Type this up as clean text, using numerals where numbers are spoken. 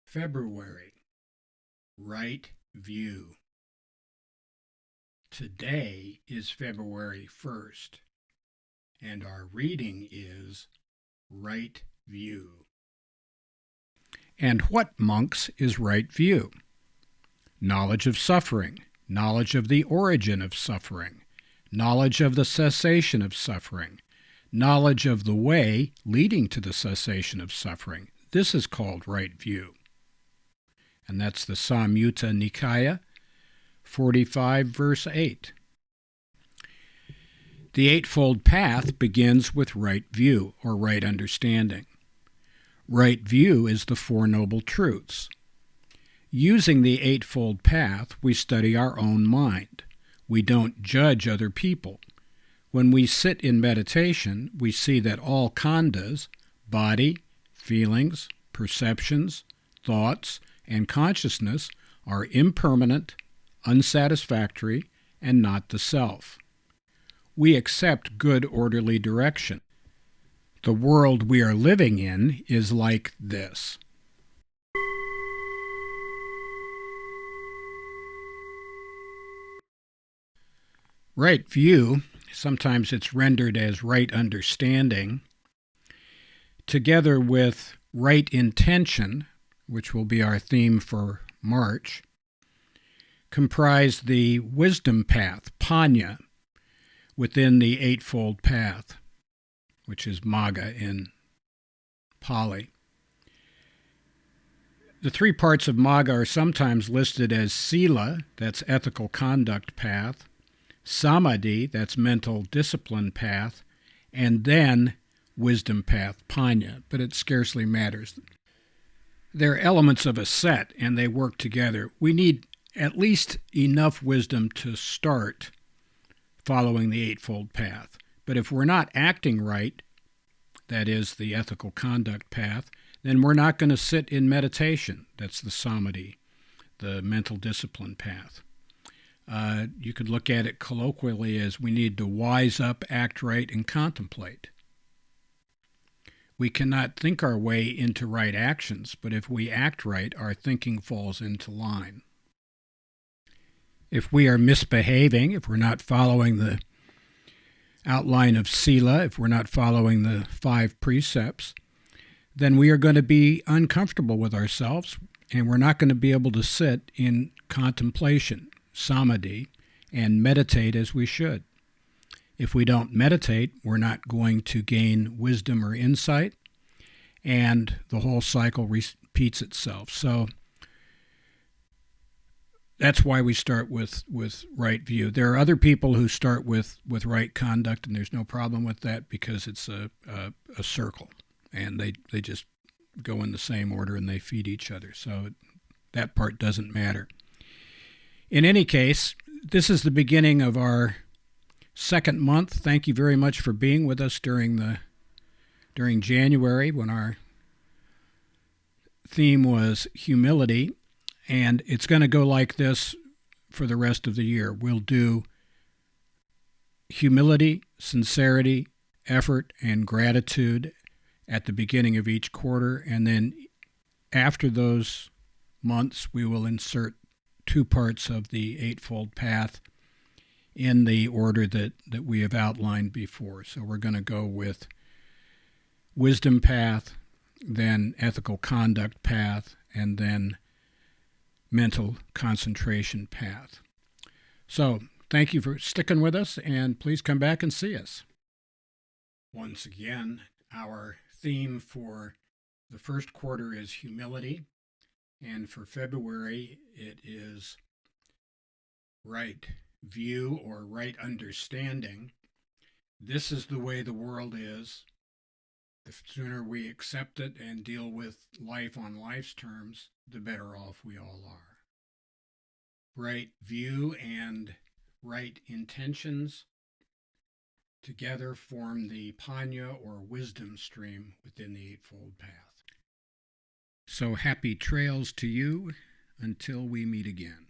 February, right view. Today is February 1st, and our reading is right view. And what, monks, is right view? Knowledge of suffering, knowledge of the origin of suffering, knowledge of the cessation of suffering, knowledge of the way leading to the cessation of suffering. This is called right view. And that's the Samyutta Nikaya, 45, verse 8. The Eightfold Path begins with right view, or right understanding. Right view is the Four Noble Truths. Using the Eightfold Path, we study our own mind. We don't judge other people. When we sit in meditation, we see that all khandhas, body, feelings, perceptions, thoughts, and consciousness are impermanent, unsatisfactory, and not the self. We accept good orderly direction. The world we are living in is like this. Right view, sometimes it's rendered as right understanding, together with right intention, which will be our theme for March, comprise the wisdom path, panya, within the Eightfold Path, which is magga in Pali. The three parts of magga are sometimes listed as sila, that's ethical conduct path, samadhi, that's mental discipline path, and then wisdom path, panya, but it scarcely matters. They're elements of a set, and they work together. We need at least enough wisdom to start following the Eightfold Path. But if we're not acting right, that is the ethical conduct path, then we're not going to sit in meditation. That's the samadhi, the mental discipline path. You could look at it colloquially as we need to wise up, act right, and contemplate. We cannot think our way into right actions, but if we act right, our thinking falls into line. If we are misbehaving, if we're not following the outline of sila, if we're not following the 5 precepts, then we are going to be uncomfortable with ourselves, and we're not going to be able to sit in contemplation, samadhi, and meditate as we should. If we don't meditate, we're not going to gain wisdom or insight, and the whole cycle repeats itself. So that's why we start with right view. There are other people who start with right conduct, and there's no problem with that because it's a circle, and they just go in the same order and they feed each other. So that part doesn't matter. In any case, this is the beginning of our second month. Thank you very much for being with us during January, when our theme was humility, and it's going to go like this for the rest of the year. We'll do humility, sincerity, effort, and gratitude at the beginning of each quarter, and then after those months, we will insert 2 parts of the Eightfold Path in the order that we have outlined before. So we're going to go with wisdom path, then ethical conduct path, and then mental concentration path. So thank you for sticking with us, and please come back and see us. Once again, our theme for the first quarter is humility, and for February it is right view or right understanding. This is the way the world is. The sooner we accept it and deal with life on life's terms, the better off we all are. Right view and right intentions together form the panya or wisdom stream within the Eightfold Path. So happy trails to you until we meet again.